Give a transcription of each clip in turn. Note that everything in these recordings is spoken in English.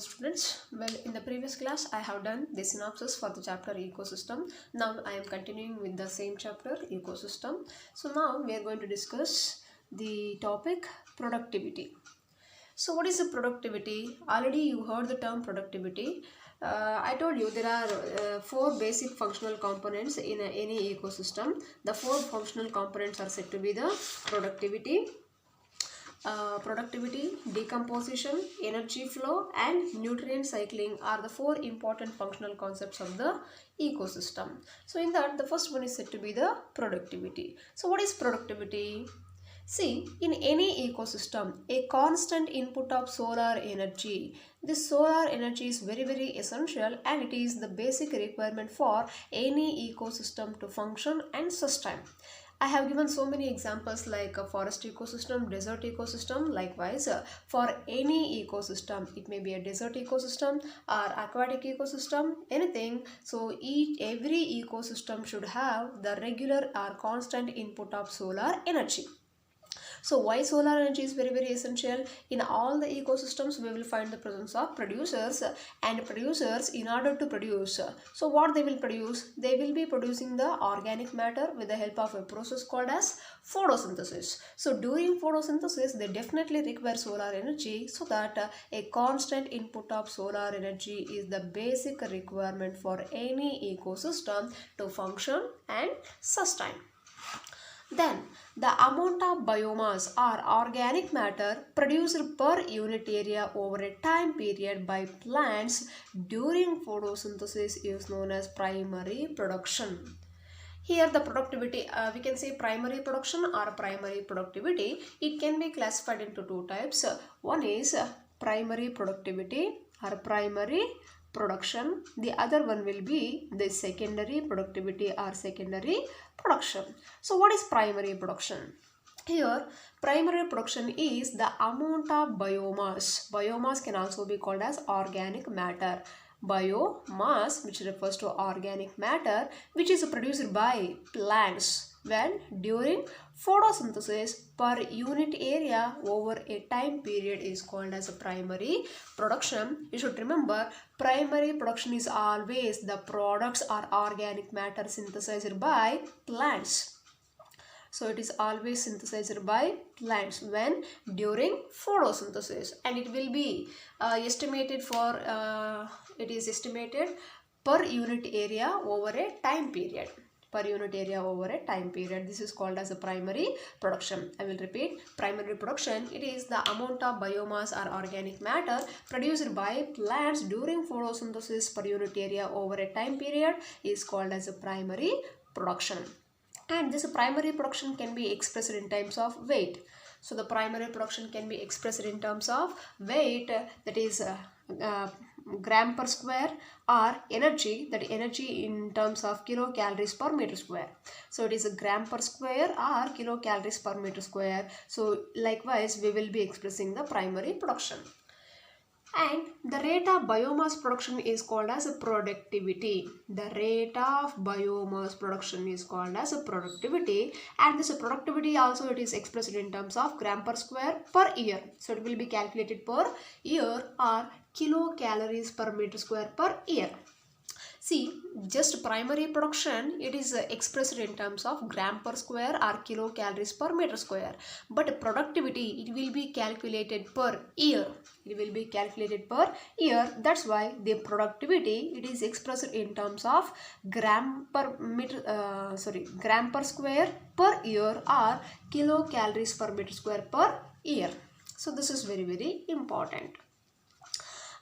students. Well, in the previous class, I have done the synopsis for the chapter ecosystem. Now, I am continuing with the same chapter ecosystem. So, now we are going to discuss the topic productivity. So, what is the productivity? Already you heard the term productivity. I told you there are four basic functional components in any ecosystem. The four functional components are said to be the productivity, decomposition, energy flow and nutrient cycling are the four important functional concepts of the ecosystem. So in that the first one is said to be the productivity. So what is productivity? See, in any ecosystem, a constant input of solar energy. This solar energy is very essential and it is the basic requirement for any ecosystem to function and sustain. I have given so many examples like a forest ecosystem, desert ecosystem. Likewise, for any ecosystem, it may be a desert ecosystem or aquatic ecosystem, anything. So every ecosystem should have the regular or constant input of solar energy. So why solar energy is very essential? In all the ecosystems we will find the presence of producers, and producers in order to produce, so what they will produce? They will be producing the organic matter with the help of a process called as photosynthesis. So during photosynthesis they definitely require solar energy, so that a constant input of solar energy is the basic requirement for any ecosystem to function and sustain. Then the amount of biomass or organic matter produced per unit area over a time period by plants during photosynthesis is known as primary production. Here the productivity, we can say primary production or primary productivity. It can be classified into two types. One is primary productivity or primary production. The other one will be the secondary productivity or secondary production. So what is primary production? Here primary production is the amount of biomass. Biomass can also be called as organic matter. Biomass, which refers to organic matter, which is produced by plants when during photosynthesis per unit area over a time period is called as a primary production. You should remember, primary production is always the products or organic matter synthesized by plants. So it is always synthesized by plants when during photosynthesis, and it will be estimated per unit area over a time period. Per unit area over a time period. This is called as a primary production. I will repeat, primary production, it is the amount of biomass or organic matter produced by plants during photosynthesis per unit area over a time period is called as a primary production. And this primary production can be expressed in terms of weight. So the primary production can be expressed in terms of weight, that is gram per square, or energy, that energy in terms of kilocalories per meter square. So it is a gram per square or kilocalories per meter square. So likewise we will be expressing the primary production. And the rate of biomass production is called as a productivity. The rate of biomass production is called as a productivity, and this productivity also it is expressed in terms of gram per square per year. So it will be calculated per year or kilocalories per meter square per year. See, just primary production, it is expressed in terms of gram per square or kilocalories per meter square. But productivity, it will be calculated per year. It will be calculated per year. That's why the productivity, it is expressed in terms of gram per square per year or kilocalories per meter square per year. So this is very important.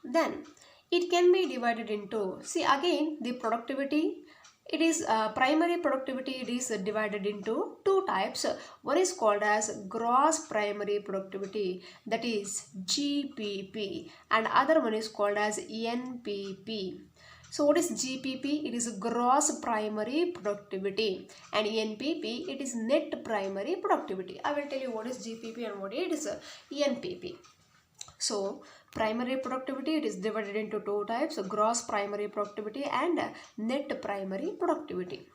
Then it can be divided into, see again, the productivity, it is primary productivity, it is divided into two types. One is called as gross primary productivity, that is GPP, and other one is called as NPP. So what is GPP? It is gross primary productivity, and NPP, it is net primary productivity. I will tell you what is GPP and what it is NPP. So primary productivity, it is divided into two types, gross primary productivity and net primary productivity.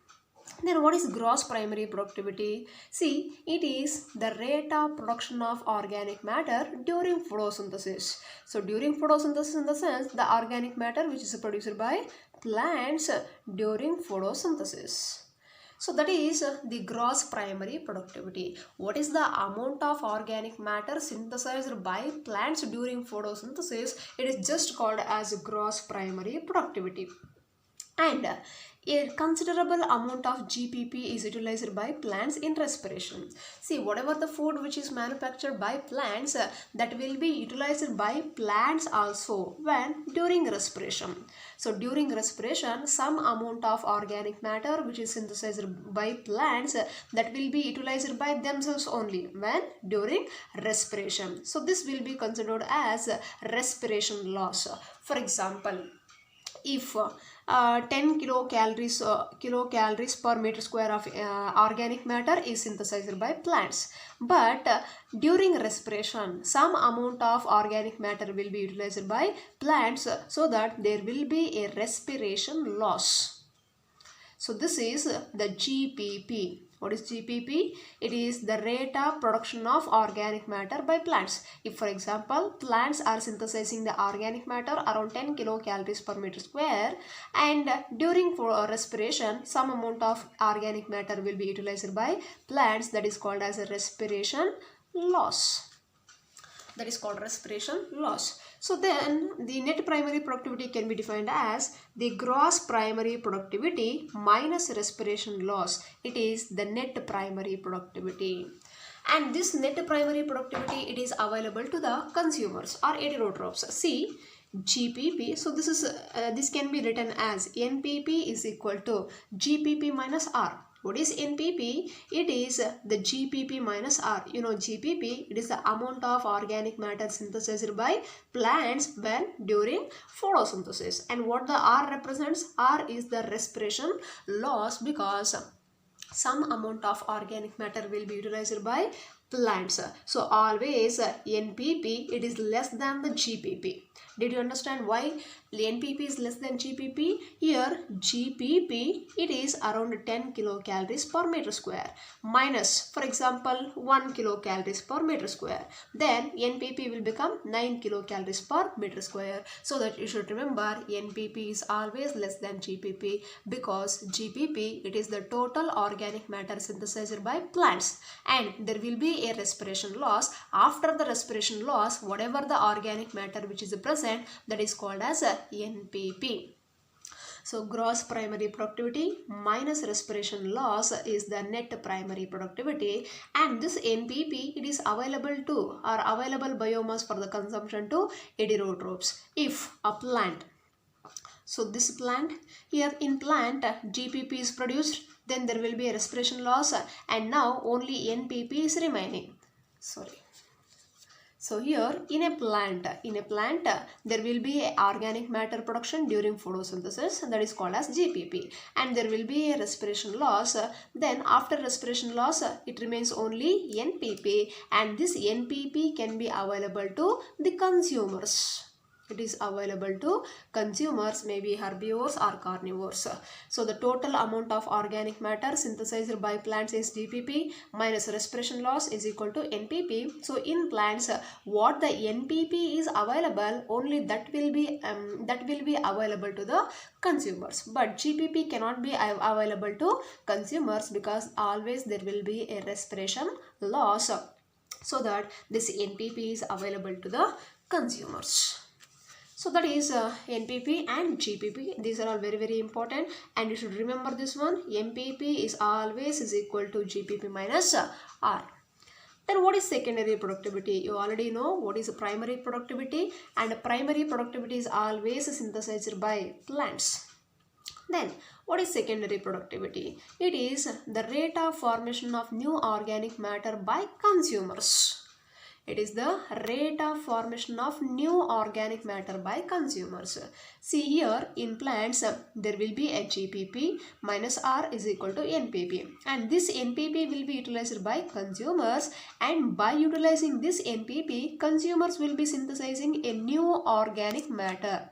Then what is gross primary productivity? See, it is the rate of production of organic matter during photosynthesis. So during photosynthesis, in the sense the organic matter which is produced by plants during photosynthesis. So that is the gross primary productivity. What is the amount of organic matter synthesized by plants during photosynthesis? It is just called as gross primary productivity. And a considerable amount of GPP is utilized by plants in respiration. See, whatever the food which is manufactured by plants, that will be utilized by plants also when during respiration. So during respiration, some amount of organic matter which is synthesized by plants, that will be utilized by themselves only when during respiration. So this will be considered as respiration loss. For example, if 10 kilocalories per meter square of organic matter is synthesized by plants, but during respiration some amount of organic matter will be utilized by plants, so that there will be a respiration loss. So this is the GPP. What is GPP? It is the rate of production of organic matter by plants. If, for example, plants are synthesizing the organic matter around 10 kilocalories per meter square, and during respiration some amount of organic matter will be utilized by plants, that is called as a respiration loss. That is called respiration loss. So then the net primary productivity can be defined as the gross primary productivity minus respiration loss. It is the net primary productivity. And this net primary productivity, it is available to the consumers or heterotrophs. See, GPP, so this can be written as NPP is equal to GPP minus R. What is NPP? It is the GPP minus R. You know GPP, it is the amount of organic matter synthesized by plants when during photosynthesis. And what the R represents? R is the respiration loss, because some amount of organic matter will be utilized by plants. So always NPP, it is less than the GPP. Did you understand why NPP is less than GPP? Here GPP, it is around 10 kilocalories per meter square minus, for example, 1 kilocalories per meter square. Then NPP will become 9 kilocalories per meter square. So that you should remember NPP is always less than GPP, because GPP, it is the total organic matter synthesized by plants, and there will be a respiration loss. After the respiration loss, whatever the organic matter which is present, that is called as NPP. So gross primary productivity minus respiration loss is the net primary productivity, and this NPP, it is available to, or available biomass for the consumption to heterotrophs. If a plant, so this plant, here in plant GPP is produced, then there will be a respiration loss, and now only NPP is remaining. So here in a plant, there will be a organic matter production during photosynthesis, that is called as GPP, and there will be a respiration loss. Then after respiration loss, it remains only NPP, and this NPP can be available to the consumers. It is available to consumers, maybe herbivores or carnivores. So the total amount of organic matter synthesized by plants is GPP minus respiration loss is equal to NPP. So in plants, what the NPP is available, only that will be available to the consumers. But GPP cannot be available to consumers, because always there will be a respiration loss. So that this NPP is available to the consumers. So that is NPP and GPP. These are all very, very important, and you should remember this one. NPP is always is equal to GPP minus R. Then what is secondary productivity? You already know what is primary productivity, and primary productivity is always synthesized by plants. Then what is secondary productivity? It is the rate of formation of new organic matter by consumers. It is the rate of formation of new organic matter by consumers. See here in plants, there will be a GPP minus R is equal to NPP, and this NPP will be utilized by consumers, and by utilizing this NPP, consumers will be synthesizing a new organic matter.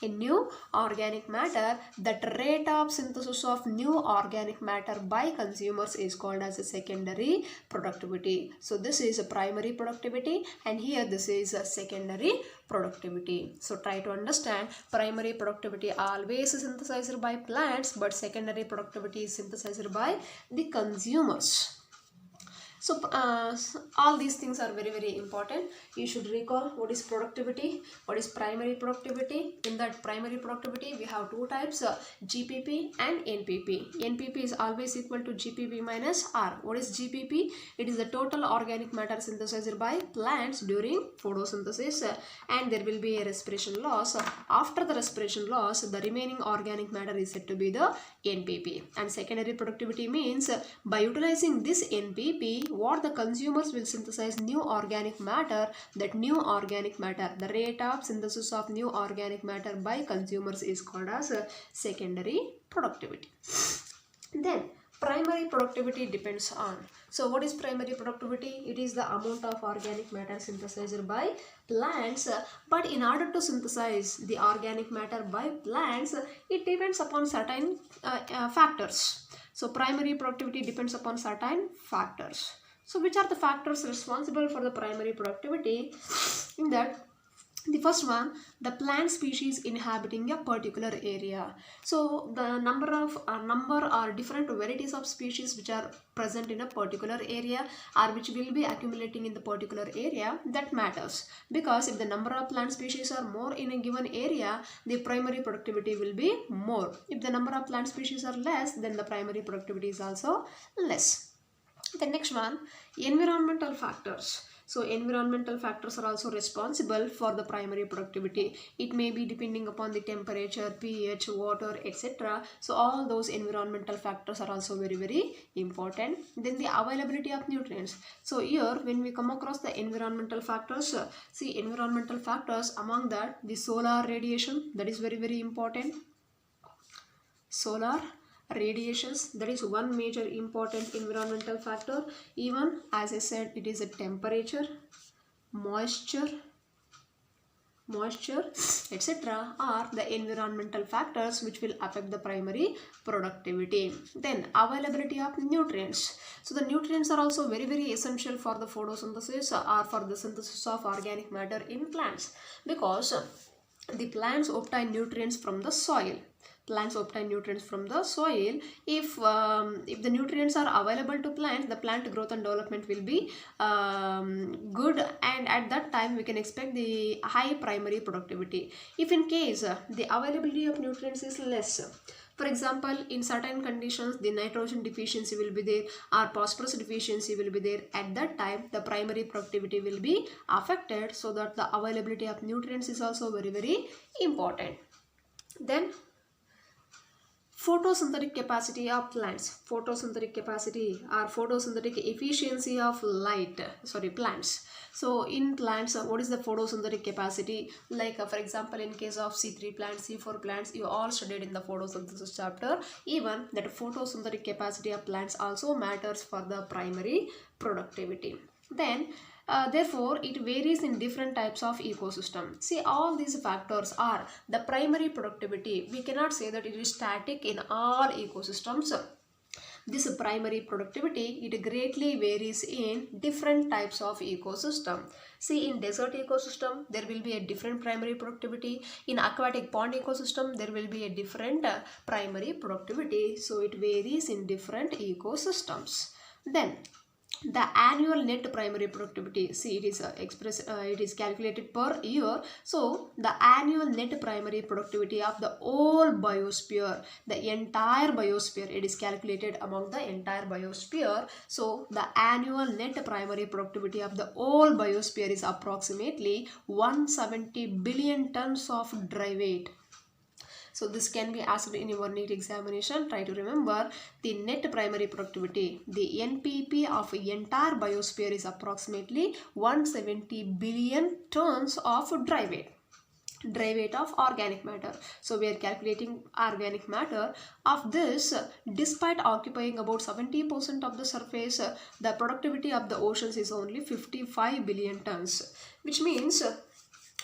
a new organic matter, that rate of synthesis of new organic matter by consumers is called as a secondary productivity. So this is a primary productivity, and here this is a secondary productivity. So try to understand, primary productivity always is synthesized by plants, but secondary productivity is synthesized by the consumers. So all these things are very, very important. You should recall what is productivity, what is primary productivity. In that primary productivity, we have two types, GPP and NPP. NPP is always equal to GPP minus R. What is GPP? It is the total organic matter synthesized by plants during photosynthesis, and there will be a respiration loss. After the respiration loss, the remaining organic matter is said to be the NPP. And secondary productivity means by utilizing this NPP, what the consumers will synthesize new organic matter. That new organic matter, the rate of synthesis of new organic matter by consumers is called as secondary productivity. Then primary productivity depends on. So what is primary productivity? It is the amount of organic matter synthesized by plants, but in order to synthesize the organic matter by plants, it depends upon certain factors. So primary productivity depends upon certain factors. So which are the factors responsible for the primary productivity? In that, the first one, the plant species inhabiting a particular area. So the number or different varieties of species which are present in a particular area, or which will be accumulating in the particular area, that matters. Because if the number of plant species are more in a given area, the primary productivity will be more. If the number of plant species are less, then the primary productivity is also less. The next one, environmental factors. So environmental factors are also responsible for the primary productivity. It may be depending upon the temperature, pH, water, etc. So all those environmental factors are also very, very important. Then the availability of nutrients. So here when we come across the environmental factors, see environmental factors, among that the solar radiation, that is very, very important. Solar radiations, that is one major important environmental factor. Even as I said, it is a temperature, moisture, etc. are the environmental factors which will affect the primary productivity. Then availability of nutrients. So the nutrients are also very, very essential for the photosynthesis or for the synthesis of organic matter in plants, because the plants obtain nutrients from the soil. Plants obtain nutrients from the soil. If the nutrients are available to plants, the plant growth and development will be good, and at that time we can expect the high primary productivity. If in case the availability of nutrients is less, for example, in certain conditions the nitrogen deficiency will be there or phosphorus deficiency will be there, at that time the primary productivity will be affected. So that the availability of nutrients is also very, very important. Then photosynthetic capacity of plants. Photosynthetic capacity or photosynthetic efficiency of plants. So in plants, what is the photosynthetic capacity? Like for example, in case of C3 plants, C4 plants, you all studied in the photosynthesis chapter. Even that photosynthetic capacity of plants also matters for the primary productivity. Then therefore, it varies in different types of ecosystem. See, all these factors are the primary productivity. We cannot say that it is static in all ecosystems. This primary productivity, it greatly varies in different types of ecosystem. See, in desert ecosystem, there will be a different primary productivity. In aquatic pond ecosystem, there will be a different primary productivity. So it varies in different ecosystems. Then the annual net primary productivity, see, it is calculated per year. So the annual net primary productivity of the whole biosphere, the entire biosphere, it is calculated among the entire biosphere. So the annual net primary productivity of the whole biosphere is approximately 170 billion tons of dry weight. So this can be asked in your NEET examination. Try to remember the net primary productivity. The NPP of entire biosphere is approximately 170 billion tons of dry weight of organic matter. So we are calculating organic matter. Of this, despite occupying about 70% of the surface, the productivity of the oceans is only 55 billion tons, which means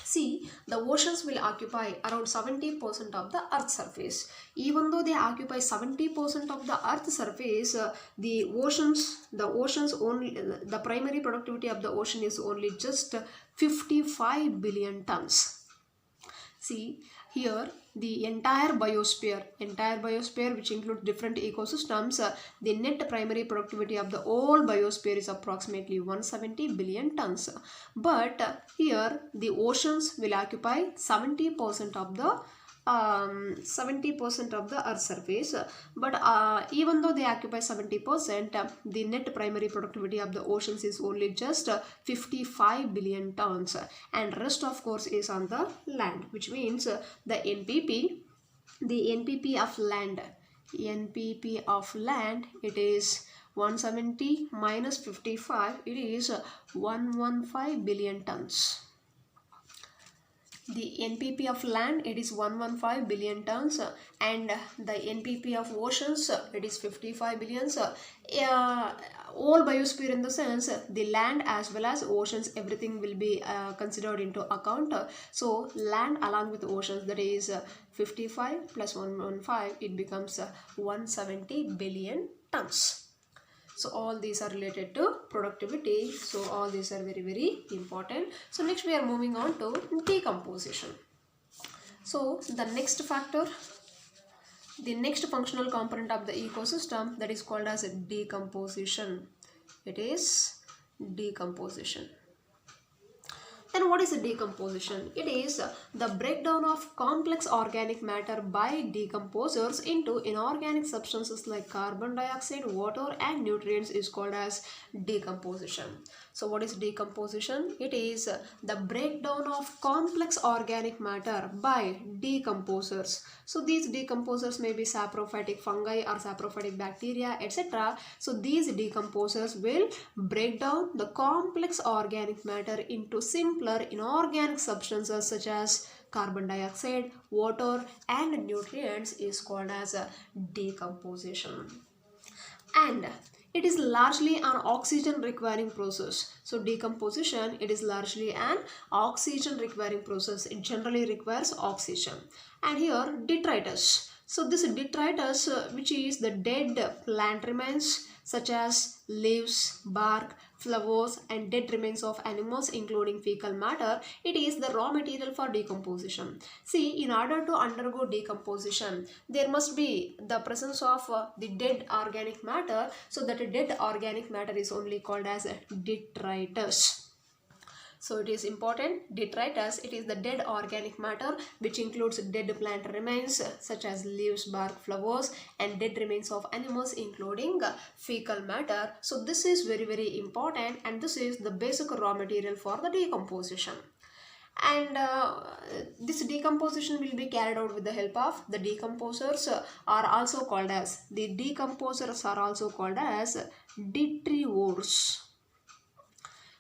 See, the oceans will occupy around 70% of the Earth's surface. Even though they occupy 70% of the Earth's surface, the oceans only, the primary productivity of the ocean is only just 55 billion tons. See, here the entire biosphere which includes different ecosystems, the net primary productivity of the whole biosphere is approximately 170 billion tons. But here the oceans will occupy 70% of the 70% of the Earth's surface, but even though they occupy 70%, the net primary productivity of the oceans is only just 55 billion tons, and rest of course is on the land, which means the NPP of land, it is 170 minus 55, it is 115 billion tons. The NPP of land, it is 115 billion tons, and the NPP of oceans, it is 55 billions. All biosphere, in the sense the land as well as oceans, everything will be considered into account. So land along with oceans, that is 55 plus 115, it becomes 170 billion tons. So all these are related to productivity. So all these are very, very important. So next we are moving on to decomposition. So the next factor, the next functional component of the ecosystem, that is called as decomposition. It is decomposition. Then what is a decomposition? It is the breakdown of complex organic matter by decomposers into inorganic substances like carbon dioxide, water and nutrients is called as decomposition. So what is decomposition? It is the breakdown of complex organic matter by decomposers. So these decomposers may be saprophytic fungi or saprophytic bacteria, etc. So these decomposers will break down the complex organic matter into simpler inorganic substances such as carbon dioxide, water and nutrients is called as a decomposition. And it is largely an oxygen requiring process. So decomposition, it is largely an oxygen requiring process. It generally requires oxygen. And here detritus. So this detritus, which is the dead plant remains such as leaves, bark, flowers and dead remains of animals including fecal matter, it is the raw material for decomposition. See, in order to undergo decomposition, there must be the presence of the dead organic matter. So that dead organic matter is only called as detritus. So it is important, detritus, it is the dead organic matter which includes dead plant remains such as leaves, bark, flowers and dead remains of animals including fecal matter. So this is very, very important, and this is the basic raw material for the decomposition. And this decomposition will be carried out with the help of the decomposers are also called as detrivores.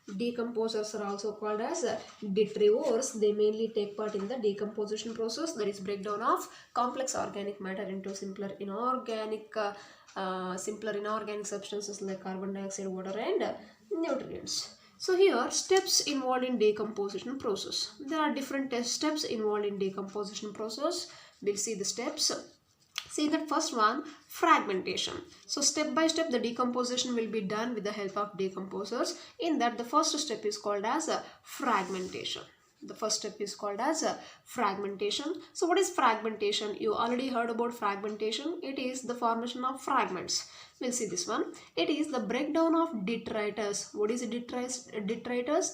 Decomposers are also called as detrivores. They mainly take part in the decomposition process, that is breakdown of complex organic matter into simpler inorganic substances like carbon dioxide, water and nutrients. So here steps involved in decomposition process. There are different steps involved in decomposition process. We'll see the steps. See that first one, fragmentation. So step by step the decomposition will be done with the help of decomposers. In that the first step is called as fragmentation. The first step is called as fragmentation. So what is fragmentation? You already heard about fragmentation. It is the formation of fragments. We'll see this one. It is the breakdown of detritus. What is detritus?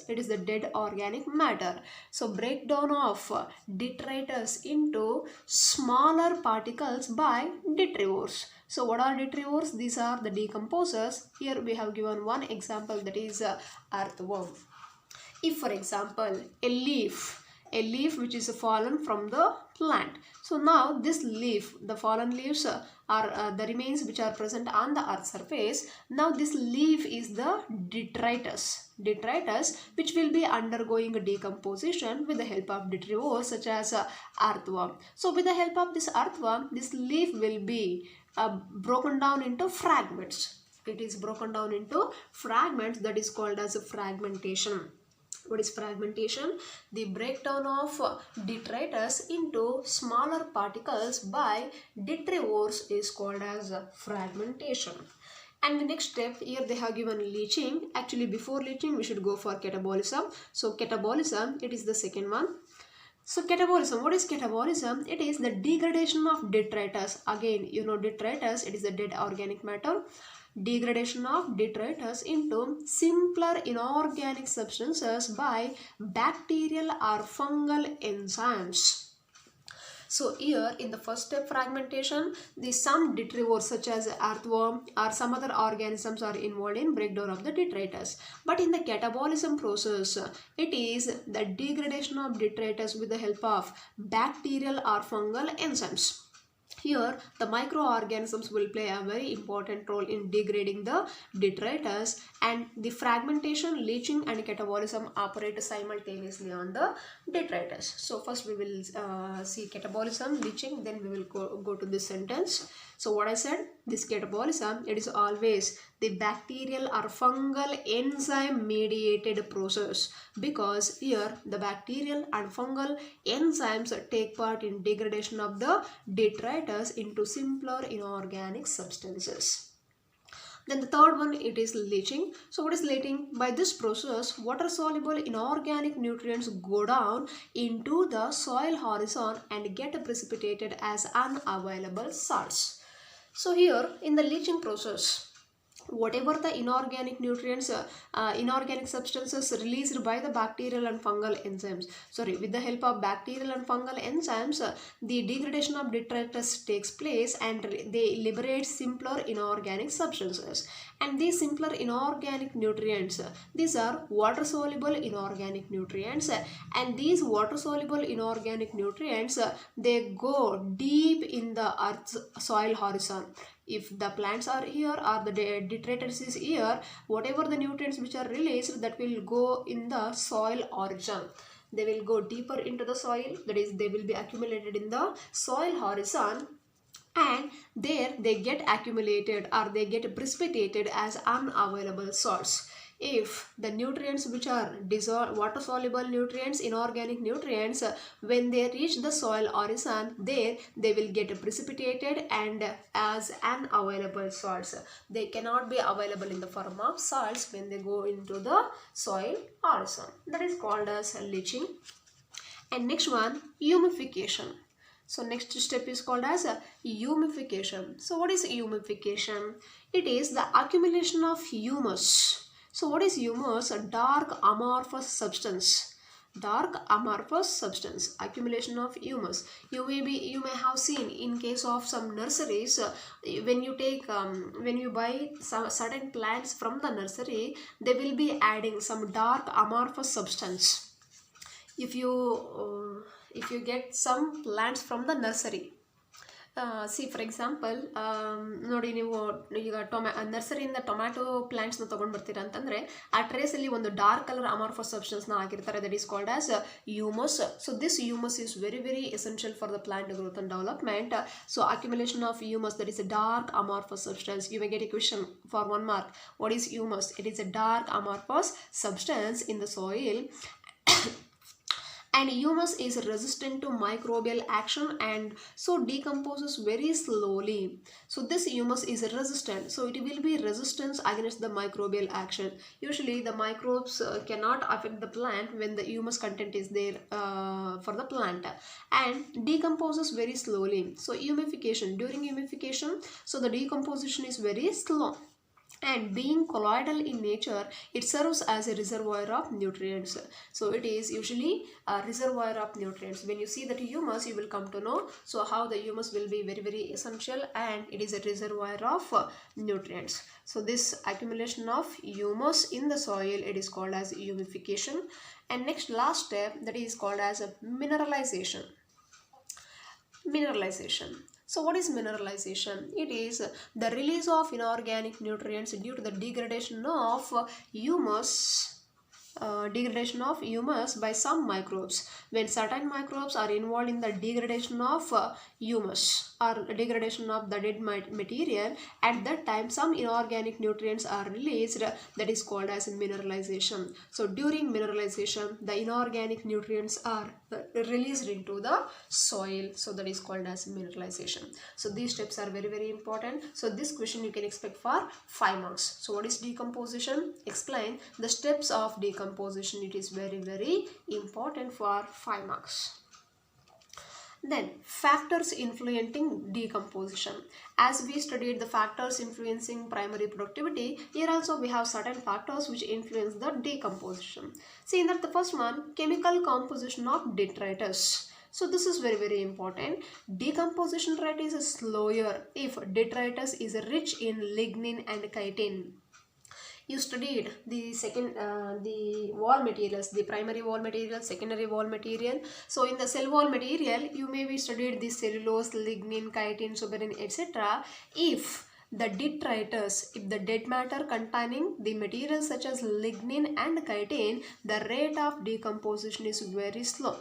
It is the dead organic matter. So breakdown of detritus into smaller particles by detrivores. So what are detrivores? These are the decomposers. Here we have given one example, that is earthworm. If for example a leaf which is fallen from the plant, so now this leaf, the fallen leaves are the remains which are present on the earth surface. Now this leaf is the detritus which will be undergoing a decomposition with the help of detrivores such as earthworm. So with the help of this earthworm, this leaf will be broken down into fragments. It is broken down into fragments, that is called as a fragmentation. What is fragmentation? The breakdown of detritus into smaller particles by detrivores is called as fragmentation. And the next step, here they have given leaching. Actually, before leaching, we should go for catabolism. So catabolism, it is the second one. So catabolism, what is catabolism? It is the degradation of detritus. Again, you know detritus, it is a dead organic matter. Degradation of detritus into simpler inorganic substances by bacterial or fungal enzymes. So here in the first step fragmentation, some detrivores such as earthworm or some other organisms are involved in breakdown of the detritus. But in the catabolism process, it is the degradation of detritus with the help of bacterial or fungal enzymes. Here, the microorganisms will play a very important role in degrading the detritus, and the fragmentation, leaching and catabolism operate simultaneously on the detritus. So first we will see catabolism, leaching, then we will go to this sentence. So what I said, this catabolism, it is always the bacterial or fungal enzyme mediated process, because here the bacterial and fungal enzymes take part in degradation of the detritus into simpler inorganic substances. Then the third one, it is leaching. So what is leaching? By this process, water soluble inorganic nutrients go down into the soil horizon and get precipitated as unavailable salts. So here in the leaching process, whatever the inorganic nutrients, inorganic substances released by the bacterial and fungal enzymes, with the help of bacterial and fungal enzymes, the degradation of detritus takes place and they liberate simpler inorganic substances. And these simpler inorganic nutrients, these are water soluble inorganic nutrients, and these water soluble inorganic nutrients, they go deep in the earth's soil horizon. If the plants are here or the detritus is here, whatever the nutrients which are released, that will go in the soil origin. They will go deeper into the soil, that is, they will be accumulated in the soil horizon, and there they get accumulated or they get precipitated as unavailable salts. If the nutrients which are water soluble nutrients, inorganic nutrients, when they reach the soil horizon, there they will get precipitated and as unavailable salts. They cannot be available in the form of salts when they go into the soil horizon. That is called as leaching. And next one, humification. So next step is called as humification. So what is humification? It is the accumulation of humus. So what is humus? A dark amorphous substance. Dark amorphous substance, accumulation of humus. You may have seen in case of some nurseries, when you buy some certain plants from the nursery, they will be adding some dark amorphous substance. If you get some plants from the nursery, see for example, ನೋಡಿ ನೀವು ಈಗ ನರ್ಸರಿಯಿಂದ tomato ಪ್ಲಾಂಟ್ಸ್ನ ತೊಗೊಂಡು ಬರ್ತೀರಾ ಅಂತಂದರೆ ಆ ಟ್ರೇಸಲ್ಲಿ ಒಂದು dark colour amorphous ಸಬ್ಸ್ಟೆನ್ಸ್ನ ಹಾಕಿರ್ತಾರೆ, that is called as humus. So this humus is very very essential for the plant growth and development. So accumulation of humus, that is a dark amorphous substance. You may get a question for 1 mark. What is humus? It is a dark amorphous substance in the soil. And humus is resistant to microbial action and so decomposes very slowly. So this humus is resistant, so it will be resistance against the microbial action. Usually the microbes cannot affect the plant when the humus content is there for the plant, and decomposes very slowly. So humification, during humification, so the decomposition is very slow. And being colloidal in nature, it serves as a reservoir of nutrients. So it is usually a reservoir of nutrients. When you see that humus, you will come to know so how the humus will be very very essential, and it is a reservoir of nutrients. So this accumulation of humus in the soil, it is called as humification. And next last step, that is called as mineralization. Mineralization. So what is mineralization? It is the release of inorganic nutrients due to the degradation of humus degradation of humus by some microbes. When certain microbes are involved in the degradation of humus or degradation of the dead material, at that time some inorganic nutrients are released, that is called as mineralization. So during mineralization, the inorganic nutrients are released into the soil, so that is called as mineralization. So these steps are very important. So this question you can expect for 5 marks. So what is decomposition? Explain the steps of decomposition. It is very important for 5 marks. Then factors influencing decomposition. As we studied the factors influencing primary productivity, here also we have certain factors which influence the decomposition. See that the first one, chemical composition of detritus. So this is very important. Decomposition rate is slower if detritus is rich in lignin and chitin. You studied the the wall materials, the primary wall material, secondary wall material. So in the cell wall material, you may be studied the cellulose, lignin, chitin, suberin, etc. If the detritus, if the dead matter containing the materials such as lignin and chitin, the rate of decomposition is very slow.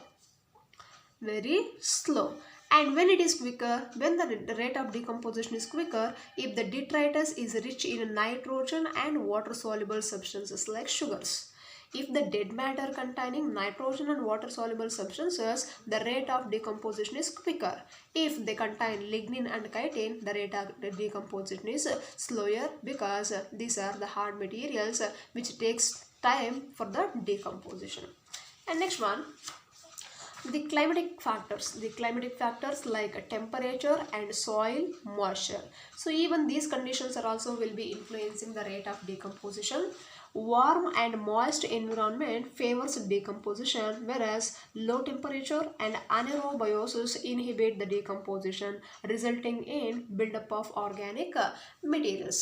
And when it is quicker, when the rate of decomposition is quicker, if the detritus is rich in nitrogen and water soluble substances like sugars. If the dead matter containing nitrogen and water soluble substances, the rate of decomposition is quicker. If they contain lignin and chitin, the rate of decomposition is slower, because these are the hard materials which takes time for the decomposition. And next one, the climatic factors like temperature and soil moisture. So even these conditions are also will be influencing the rate of decomposition. Warm and moist environment favors decomposition, whereas low temperature and anaerobiosis inhibit the decomposition, resulting in buildup of organic materials.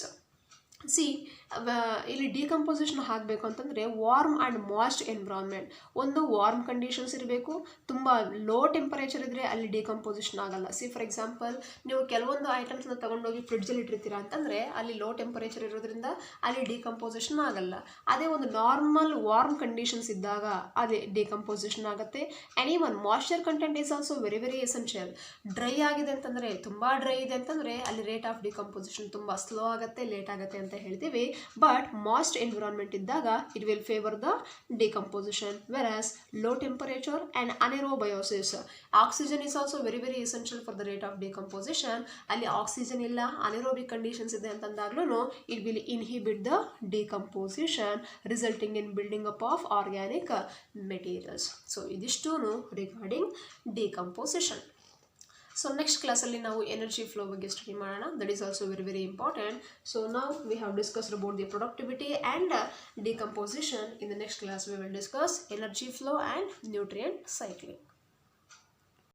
C ಇಲ್ಲಿ decomposition ಆಗಬೇಕು ಅಂತಂದರೆ warm and moist environment. ಒಂದು warm conditions ಇರಬೇಕು, ತುಂಬ low temperature ಇದ್ದರೆ ಅಲ್ಲಿ decomposition ಆಗಲ್ಲ. C for example, ನೀವು ಕೆಲವೊಂದು ಐಟಮ್ಸ್ನ ತೊಗೊಂಡೋಗಿ ಫ್ರಿಡ್ಜಲ್ಲಿ ಇಟ್ಟಿರ್ತೀರಾ ಅಂತಂದರೆ ಅಲ್ಲಿ ಲೋ ಟೆಂಪರೇಚರ್ ಇರೋದ್ರಿಂದ ಅಲ್ಲಿ ಡಿಕಂಪೋಸಿಷನ್ ಆಗಲ್ಲ. ಅದೇ ಒಂದು ನಾರ್ಮಲ್ ವಾರ್ಮ್ ಕಂಡೀಷನ್ಸ್ ಇದ್ದಾಗ ಅದೇ ಡಿಕಂಪೋಸಿಷನ್ ಆಗುತ್ತೆ. And even moisture content is also very essential. Dry ಆಗಿದೆ ಅಂತಂದರೆ, ತುಂಬ ಡ್ರೈ ಇದೆ ಅಂತಂದರೆ ಅಲ್ಲಿ ರೇಟ್ ಆಫ್ ಡಿಕಂಪೋಸಿಷನ್ ತುಂಬ ಸ್ಲೋ ಆಗುತ್ತೆ, ಲೇಟ್ ಆಗುತ್ತೆ ಅಂತ ಹೇಳ್ತೀವಿ. ಬಟ್ ಮಾಯ್ಸ್ಟ್ ಎನ್ವಿರಾನ್ಮೆಂಟ್ ಇದ್ದಾಗ it will favour the decomposition, whereas low temperature and anaerobiosis, oxygen is also very essential for the rate of decomposition. ಅಲ್ಲಿ ಆಕ್ಸಿಜನ್ ಇಲ್ಲ, ಅನೆರೋಬಿಕ್ ಕಂಡೀಷನ್ಸ್ ಇದೆ ಅಂತಂದಾಗ್ಲೂ it will inhibit the decomposition, resulting in building up of organic materials. So ಇದಿಷ್ಟೂ regarding decomposition. So next ಕ್ಲಾಸಲ್ಲಿ ನಾವು energy flow ಬಗ್ಗೆ study ಮಾಡೋಣ. That is also very important. So ನಾವು we have discussed about the productivity and decomposition. In the next class we will discuss energy flow and nutrient cycling.